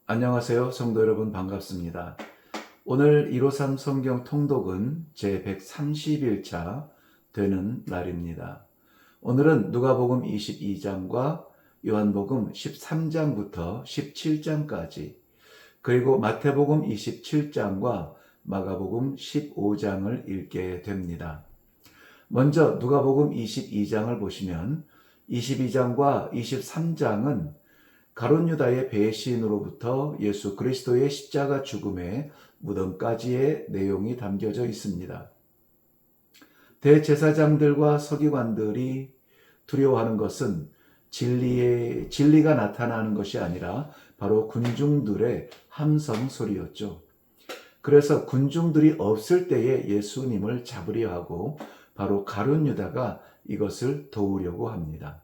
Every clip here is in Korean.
안녕하세요. 성도 여러분 반갑습니다. 오늘 153 성경 통독은 제 131차 되는 날입니다. 오늘은 누가복음 22장과 요한복음 13장부터 17장까지 그리고 마태복음 27장과 마가복음 15장을 읽게 됩니다. 먼저 누가복음 22장을 보시면 22장과 23장은 가룟 유다의 배신으로부터 예수 그리스도의 십자가 죽음의 무덤까지의 내용이 담겨져 있습니다. 대제사장들과 서기관들이 두려워하는 것은 진리가 나타나는 것이 아니라 바로 군중들의 함성 소리였죠. 그래서 군중들이 없을 때에 예수님을 잡으려 하고 바로 가룟 유다가 이것을 도우려고 합니다.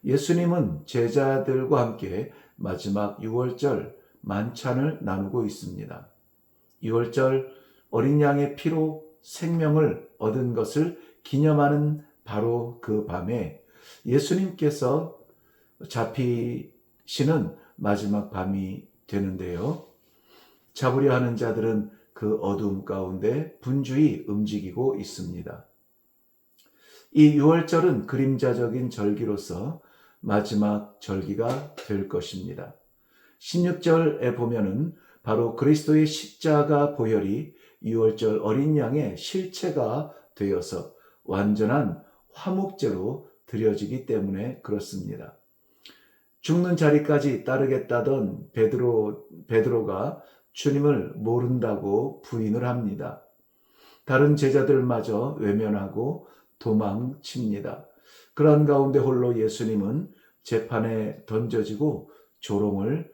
예수님은 제자들과 함께 마지막 유월절 만찬을 나누고 있습니다. 유월절 어린 양의 피로 생명을 얻은 것을 기념하는 바로 그 밤에 예수님께서 잡히시는 마지막 밤이 되는데요. 잡으려 하는 자들은 그 어둠 가운데 분주히 움직이고 있습니다. 이 유월절은 그림자적인 절기로서 마지막 절기가 될 것입니다. 16절에 보면은 바로 그리스도의 십자가 보혈이 유월절 어린 양의 실체가 되어서 완전한 화목제로 드려지기 때문에 그렇습니다. 죽는 자리까지 따르겠다던 베드로가 주님을 모른다고 부인을 합니다. 다른 제자들마저 외면하고 도망칩니다. 그런 가운데 홀로 예수님은 재판에 던져지고 조롱을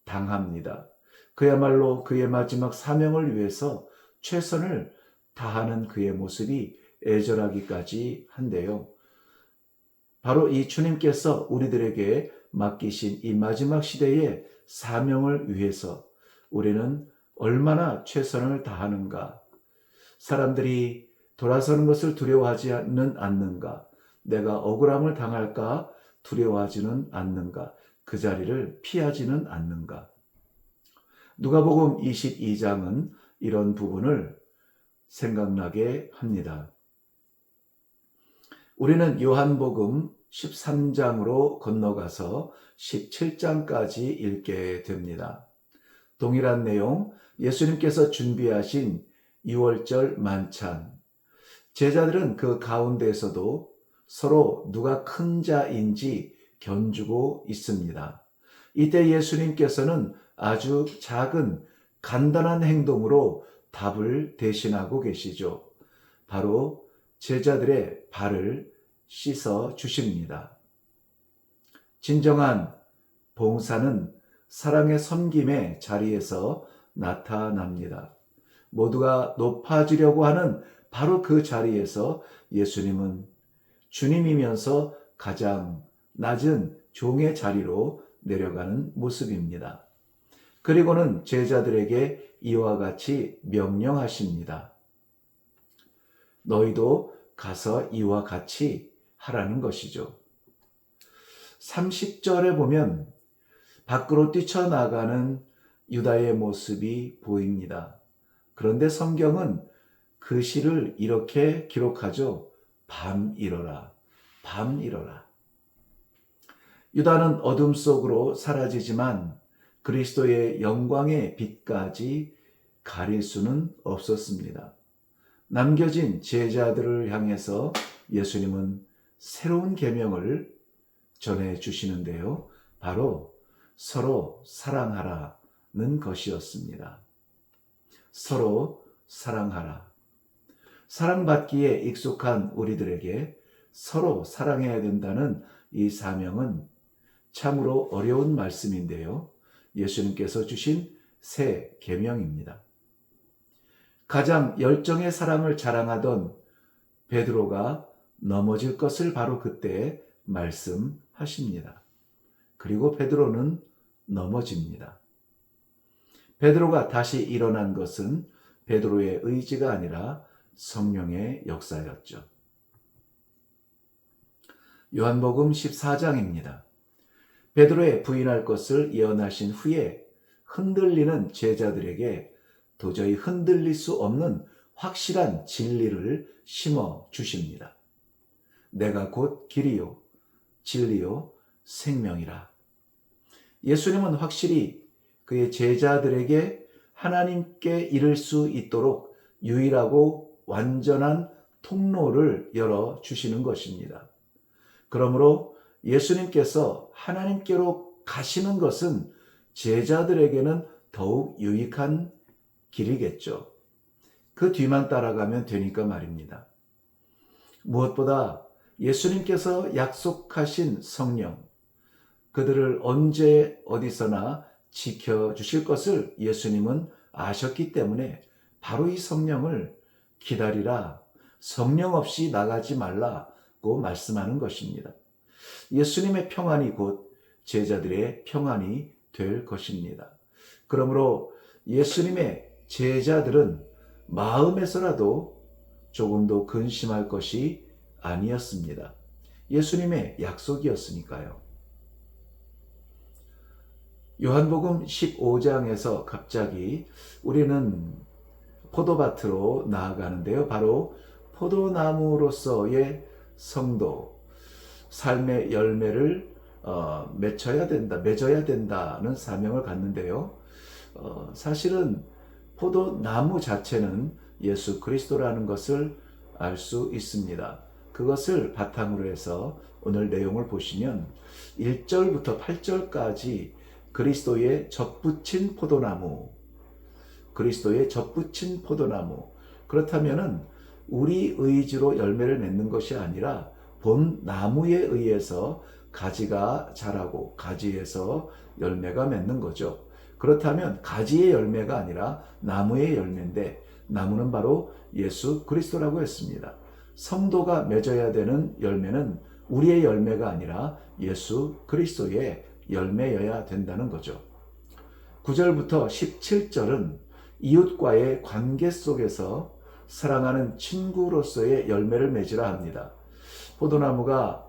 당합니다. 그야말로 그의 마지막 사명을 위해서 최선을 다하는 그의 모습이 애절하기까지 한데요. 바로 이 주님께서 우리들에게 맡기신 이 마지막 시대의 사명을 위해서 우리는 얼마나 최선을 다하는가? 사람들이 돌아서는 것을 두려워하지는 않는가? 내가 억울함을 당할까 두려워하지는 않는가? 그 자리를 피하지는 않는가? 누가복음 22장은 이런 부분을 생각나게 합니다. 우리는 요한복음 13장으로 건너가서 17장까지 읽게 됩니다. 동일한 내용, 예수님께서 준비하신 6월절 만찬. 제자들은 그 가운데에서도 서로 누가 큰 자인지 견주고 있습니다. 이때 예수님께서는 아주 작은 간단한 행동으로 답을 대신하고 계시죠. 바로 제자들의 발을 씻어 주십니다. 진정한 봉사는 사랑의 섬김의 자리에서 나타납니다. 모두가 높아지려고 하는 바로 그 자리에서 예수님은 주님이면서 가장 낮은 종의 자리로 내려가는 모습입니다. 그리고는 제자들에게 이와 같이 명령하십니다. 너희도 가서 이와 같이 하라는 것이죠. 30절에 보면 밖으로 뛰쳐나가는 유다의 모습이 보입니다. 그런데 성경은 그 시를 이렇게 기록하죠. 밤 일어라, 밤 일어라. 유다는 어둠 속으로 사라지지만 그리스도의 영광의 빛까지 가릴 수는 없었습니다. 남겨진 제자들을 향해서 예수님은 새로운 계명을 전해 주시는데요. 바로 서로 사랑하라는 것이었습니다. 서로 사랑하라. 사랑받기에 익숙한 우리들에게 서로 사랑해야 된다는 이 사명은 참으로 어려운 말씀인데요. 예수님께서 주신 새 계명입니다. 가장 열정의 사랑을 자랑하던 베드로가 넘어질 것을 바로 그때 말씀하십니다. 그리고 베드로는 넘어집니다. 베드로가 다시 일어난 것은 베드로의 의지가 아니라 성령의 역사였죠. 요한복음 14장입니다. 베드로의 부인할 것을 예언하신 후에 흔들리는 제자들에게 도저히 흔들릴 수 없는 확실한 진리를 심어 주십니다. 내가 곧 길이요, 진리요, 생명이라. 예수님은 확실히 그의 제자들에게 하나님께 이를 수 있도록 유일하고 완전한 통로를 열어 주시는 것입니다. 그러므로 예수님께서 하나님께로 가시는 것은 제자들에게는 더욱 유익한 길이겠죠. 그 뒤만 따라가면 되니까 말입니다. 무엇보다 예수님께서 약속하신 성령, 그들을 언제 어디서나 지켜주실 것을 예수님은 아셨기 때문에 바로 이 성령을 기다리라, 성령 없이 나가지 말라고 말씀하는 것입니다. 예수님의 평안이 곧 제자들의 평안이 될 것입니다. 그러므로 예수님의 제자들은 마음에서라도 조금도 근심할 것이 아니었습니다. 예수님의 약속이었으니까요. 요한복음 15장에서 갑자기 우리는 포도밭으로 나아가는데요. 바로 포도나무로서의 성도, 삶의 열매를 맺어야 된다는 사명을 갖는데요. 사실은 포도나무 자체는 예수 그리스도라는 것을 알 수 있습니다. 그것을 바탕으로 해서 오늘 내용을 보시면 1절부터 8절까지 그리스도의 젖붙인 포도나무, 그리스도의 젖붙인 포도나무. 그렇다면은 우리 의지로 열매를 맺는 것이 아니라 본 나무에 의해서 가지가 자라고 가지에서 열매가 맺는 거죠. 그렇다면 가지의 열매가 아니라 나무의 열매인데, 나무는 바로 예수 그리스도라고 했습니다. 성도가 맺어야 되는 열매는 우리의 열매가 아니라 예수 그리스도의 열매여야 된다는 거죠. 9절부터 17절은 이웃과의 관계 속에서 사랑하는 친구로서의 열매를 맺으라 합니다. 포도나무가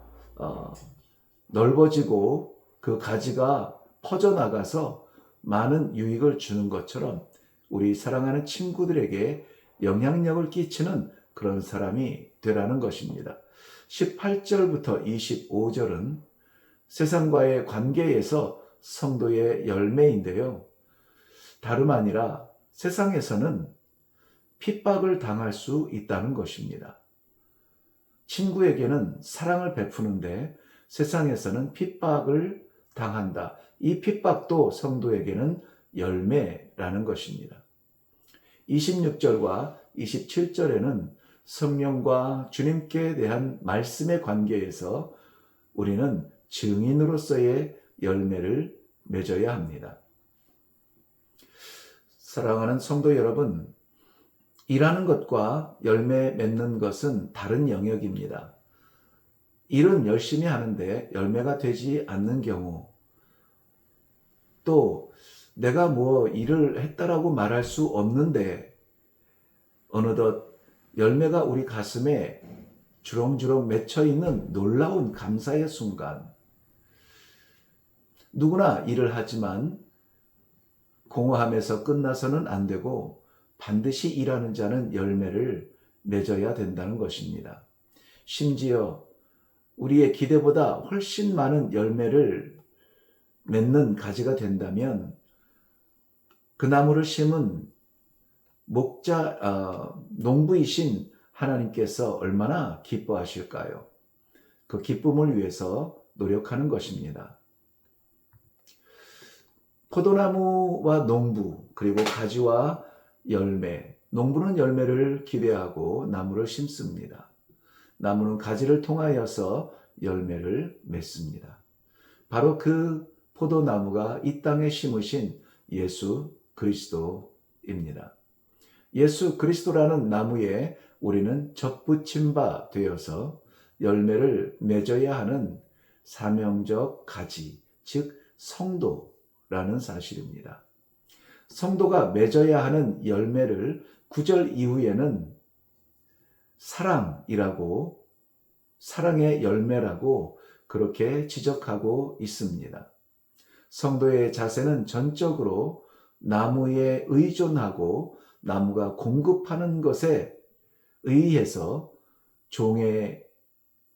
넓어지고 그 가지가 퍼져나가서 많은 유익을 주는 것처럼 우리 사랑하는 친구들에게 영향력을 끼치는 그런 사람이 되라는 것입니다. 18절부터 25절은 세상과의 관계에서 성도의 열매인데요. 다름 아니라 세상에서는 핍박을 당할 수 있다는 것입니다. 친구에게는 사랑을 베푸는데 세상에서는 핍박을 당한다. 이 핍박도 성도에게는 열매라는 것입니다. 26절과 27절에는 성령과 주님께 대한 말씀의 관계에서 우리는 증인으로서의 열매를 맺어야 합니다. 사랑하는 성도 여러분, 일하는 것과 열매 맺는 것은 다른 영역입니다. 일은 열심히 하는데 열매가 되지 않는 경우, 또 내가 일을 했다라고 말할 수 없는데 어느덧 열매가 우리 가슴에 주렁주렁 맺혀 있는 놀라운 감사의 순간. 누구나 일을 하지만 공허함에서 끝나서는 안 되고 반드시 일하는 자는 열매를 맺어야 된다는 것입니다. 심지어 우리의 기대보다 훨씬 많은 열매를 맺는 가지가 된다면 그 나무를 심은 농부이신 하나님께서 얼마나 기뻐하실까요? 그 기쁨을 위해서 노력하는 것입니다. 포도나무와 농부, 그리고 가지와 열매. 농부는 열매를 기대하고 나무를 심습니다. 나무는 가지를 통하여서 열매를 맺습니다. 바로 그 포도나무가 이 땅에 심으신 예수 그리스도입니다. 예수 그리스도라는 나무에 우리는 젖붙임 바 되어서 열매를 맺어야 하는 사명적 가지, 즉 성도라는 사실입니다. 성도가 맺어야 하는 열매를 9절 이후에는 사랑이라고, 사랑의 열매라고 그렇게 지적하고 있습니다. 성도의 자세는 전적으로 나무에 의존하고 나무가 공급하는 것에 의해서 종의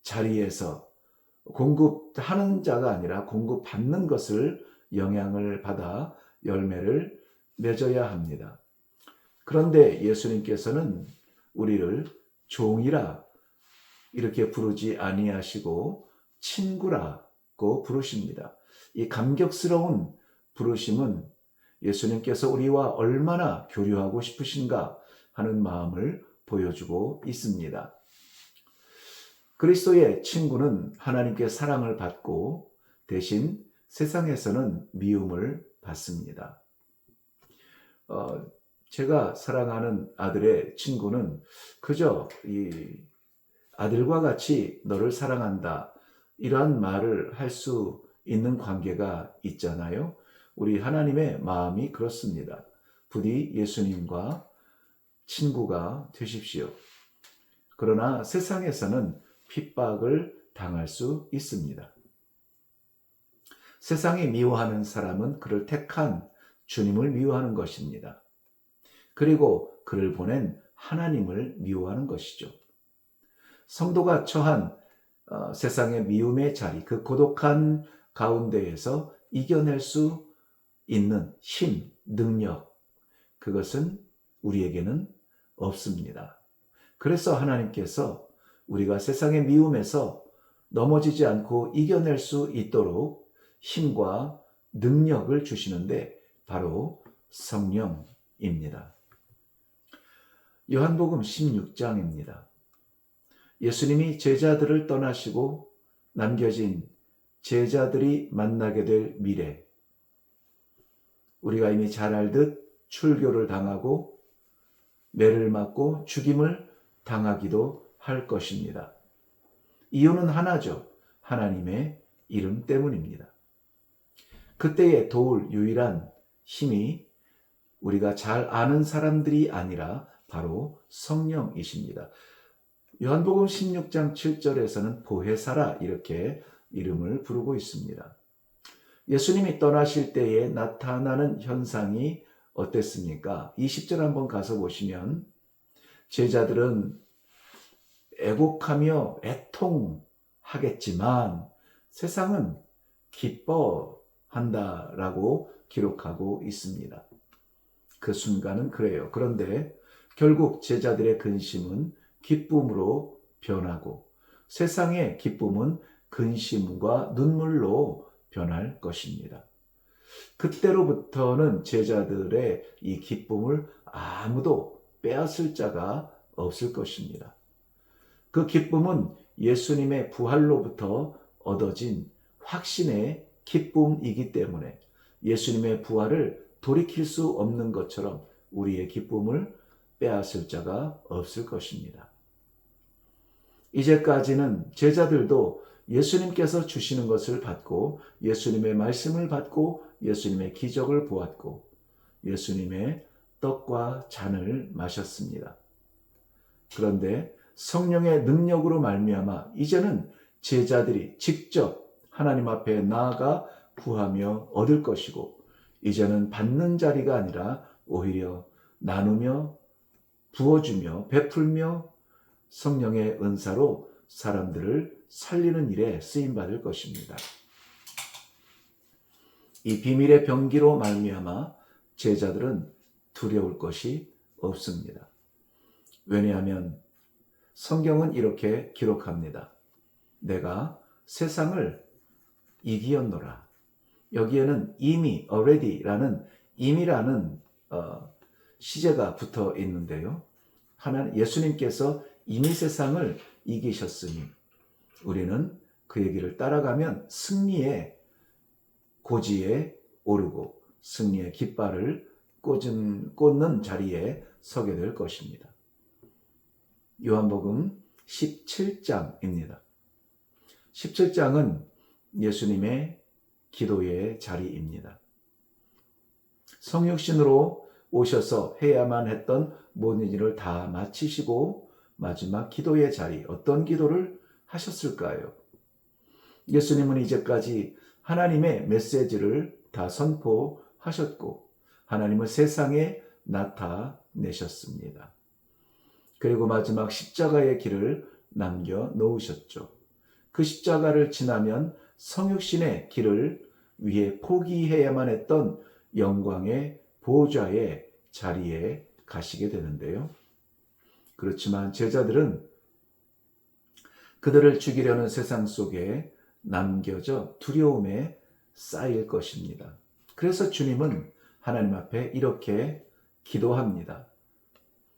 자리에서 공급하는 자가 아니라 공급받는 것을 영향을 받아 열매를 맺어야 합니다. 그런데 예수님께서는 우리를 종이라 이렇게 부르지 아니하시고 친구라고 부르십니다. 이 감격스러운 부르심은 예수님께서 우리와 얼마나 교류하고 싶으신가 하는 마음을 보여주고 있습니다. 그리스도의 친구는 하나님께 사랑을 받고 대신 세상에서는 미움을 받습니다. 제가 사랑하는 아들의 친구는 그저 이 아들과 같이 너를 사랑한다 이러한 말을 할 수 있는 관계가 있잖아요. 우리 하나님의 마음이 그렇습니다. 부디 예수님과 친구가 되십시오. 그러나 세상에서는 핍박을 당할 수 있습니다. 세상이 미워하는 사람은 그를 택한 주님을 미워하는 것입니다. 그리고 그를 보낸 하나님을 미워하는 것이죠. 성도가 처한 세상의 미움의 자리, 그 고독한 가운데에서 이겨낼 수 있는 힘, 능력, 그것은 우리에게는 없습니다. 그래서 하나님께서 우리가 세상의 미움에서 넘어지지 않고 이겨낼 수 있도록 힘과 능력을 주시는데 바로 성령입니다. 요한복음 16장입니다. 예수님이 제자들을 떠나시고 남겨진 제자들이 만나게 될 미래, 우리가 이미 잘 알듯 출교를 당하고 매를 맞고 죽임을 당하기도 할 것입니다. 이유는 하나죠. 하나님의 이름 때문입니다. 그때에 도울 유일한 힘이 우리가 잘 아는 사람들이 아니라 바로 성령이십니다. 요한복음 16장 7절에서는 보혜사라 이렇게 이름을 부르고 있습니다. 예수님이 떠나실 때에 나타나는 현상이 어땠습니까? 20절 한번 가서 보시면 제자들은 애곡하며 애통하겠지만 세상은 기뻐한다라고 기록하고 있습니다. 그 순간은 그래요. 그런데 결국 제자들의 근심은 기쁨으로 변하고 세상의 기쁨은 근심과 눈물로 변할 것입니다. 그때로부터는 제자들의 이 기쁨을 아무도 빼앗을 자가 없을 것입니다. 그 기쁨은 예수님의 부활로부터 얻어진 확신의 기쁨이기 때문에 예수님의 부활을 돌이킬 수 없는 것처럼 우리의 기쁨을 빼앗을 자가 없을 것입니다. 이제까지는 제자들도 예수님께서 주시는 것을 받고 예수님의 말씀을 받고 예수님의 기적을 보았고 예수님의 떡과 잔을 마셨습니다. 그런데 성령의 능력으로 말미암아 이제는 제자들이 직접 하나님 앞에 나아가 구하며 얻을 것이고 이제는 받는 자리가 아니라 오히려 나누며 부어주며 베풀며 성령의 은사로 사람들을 살리는 일에 쓰임받을 것입니다. 이 비밀의 병기로 말미암아 제자들은 두려울 것이 없습니다. 왜냐하면 성경은 이렇게 기록합니다. 내가 세상을 이기었노라. 여기에는 이미 already라는 이미라는 시제가 붙어 있는데요. 예수님께서 이미 세상을 이기셨으니 우리는 그 얘기를 따라가면 승리의 고지에 오르고 승리의 깃발을 꽂는 자리에 서게 될 것입니다. 요한복음 17장입니다. 17장은 예수님의 기도의 자리입니다. 성육신으로 오셔서 해야만 했던 모든 일을 다 마치시고 마지막 기도의 자리, 어떤 기도를 하셨을까요? 예수님은 이제까지 하나님의 메시지를 다 선포하셨고 하나님은 세상에 나타내셨습니다. 그리고 마지막 십자가의 길을 남겨 놓으셨죠. 그 십자가를 지나면 성육신의 길을 위해 포기해야만 했던 영광의 보좌의 자리에 가시게 되는데요. 그렇지만 제자들은 그들을 죽이려는 세상 속에 남겨져 두려움에 쌓일 것입니다. 그래서 주님은 하나님 앞에 이렇게 기도합니다.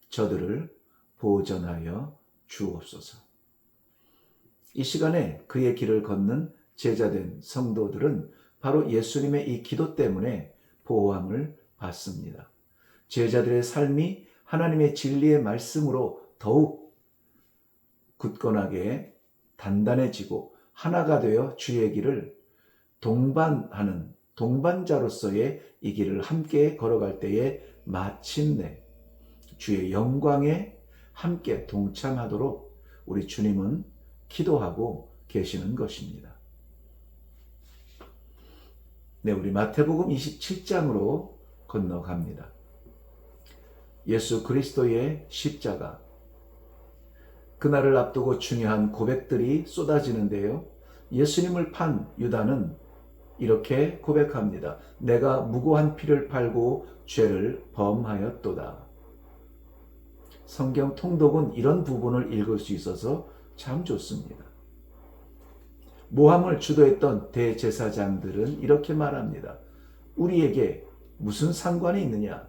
저들을 보전하여 주옵소서. 이 시간에 그의 길을 걷는 제자된 성도들은 바로 예수님의 이 기도 때문에 보호함을 받습니다. 제자들의 삶이 하나님의 진리의 말씀으로 더욱 굳건하게 단단해지고 하나가 되어 주의 길을 동반하는 동반자로서의 이 길을 함께 걸어갈 때에 마침내 주의 영광에 함께 동참하도록 우리 주님은 기도하고 계시는 것입니다. 네, 우리 마태복음 27장으로 건너갑니다. 예수 그리스도의 십자가. 그날을 앞두고 중요한 고백들이 쏟아지는데요. 예수님을 판 유다는 이렇게 고백합니다. 내가 무고한 피를 팔고 죄를 범하였도다. 성경 통독은 이런 부분을 읽을 수 있어서 참 좋습니다. 모함을 주도했던 대제사장들은 이렇게 말합니다. 우리에게 무슨 상관이 있느냐?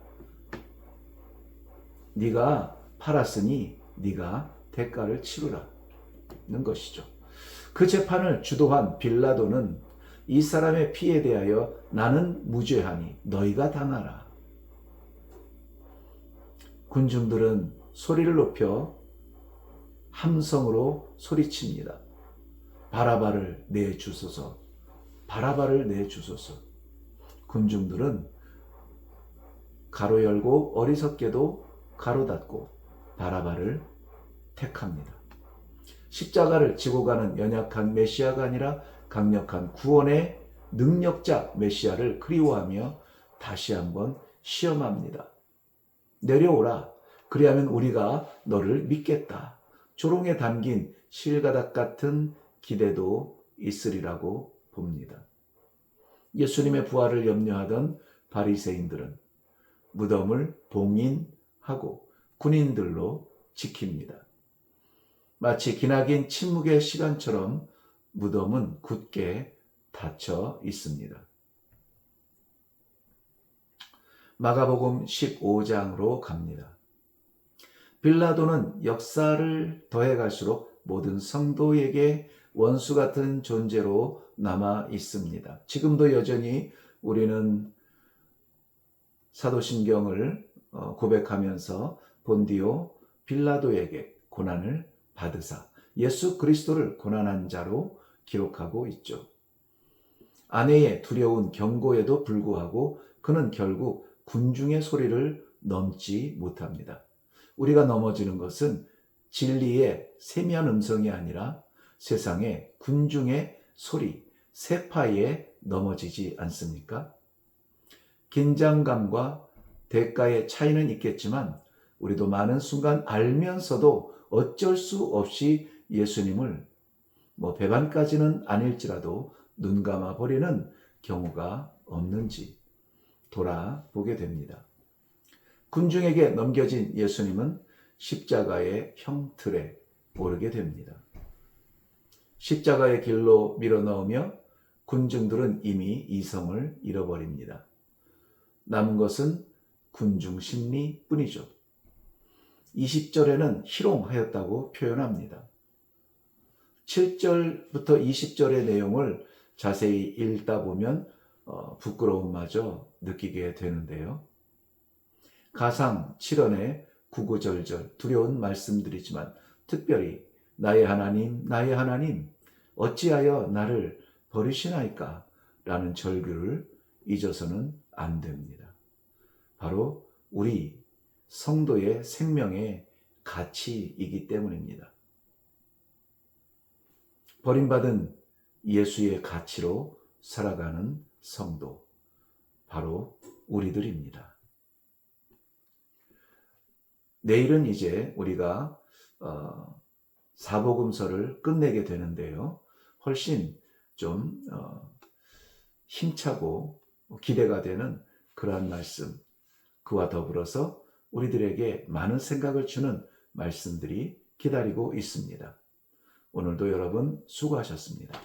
네가 팔았으니 네가 대가를 치르라는 것이죠. 그 재판을 주도한 빌라도는 이 사람의 피에 대하여 나는 무죄하니 너희가 당하라. 군중들은 소리를 높여 함성으로 소리칩니다. 바라바를 내주소서, 바라바를 내주소서. 군중들은 가로 열고 어리석게도 가로 닫고 바라바를 택합니다. 십자가를 지고 가는 연약한 메시아가 아니라 강력한 구원의 능력자 메시아를 그리워하며 다시 한번 시험합니다. 내려오라. 그리하면 우리가 너를 믿겠다. 조롱에 담긴 실가닥 같은 기대도 있으리라고 봅니다. 예수님의 부활을 염려하던 바리새인들은 무덤을 봉인하고 군인들로 지킵니다. 마치 기나긴 침묵의 시간처럼 무덤은 굳게 닫혀 있습니다. 마가복음 15장으로 갑니다. 빌라도는 역사를 더해갈수록 모든 성도에게 원수 같은 존재로 남아 있습니다. 지금도 여전히 우리는 사도신경을 고백하면서 본디오 빌라도에게 고난을 받으사 예수 그리스도를 고난한 자로 기록하고 있죠. 아내의 두려운 경고에도 불구하고 그는 결국 군중의 소리를 넘지 못합니다. 우리가 넘어지는 것은 진리의 세미한 음성이 아니라 세상의 군중의 소리, 세파에 넘어지지 않습니까? 긴장감과 대가의 차이는 있겠지만 우리도 많은 순간 알면서도 어쩔 수 없이 예수님을 배반까지는 아닐지라도 눈 감아 버리는 경우가 없는지 돌아보게 됩니다. 군중에게 넘겨진 예수님은 십자가의 형틀에 오르게 됩니다. 십자가의 길로 밀어넣으며 군중들은 이미 이성을 잃어버립니다. 남은 것은 군중 심리뿐이죠. 20절에는 희롱하였다고 표현합니다. 7절부터 20절의 내용을 자세히 읽다 보면 부끄러움마저 느끼게 되는데요. 가상 7원의 구구절절 두려운 말씀들이지만 특별히 나의 하나님 어찌하여 나를 버리시나이까 라는 절규를 잊어서는 안 됩니다. 바로 우리 성도의 생명의 가치이기 때문입니다. 버림받은 예수의 가치로 살아가는 성도, 바로 우리들입니다. 내일은 이제 우리가 사복음서를 끝내게 되는데요. 훨씬 좀 힘차고 기대가 되는 그러한 말씀, 그와 더불어서 우리들에게 많은 생각을 주는 말씀들이 기다리고 있습니다. 오늘도 여러분 수고하셨습니다.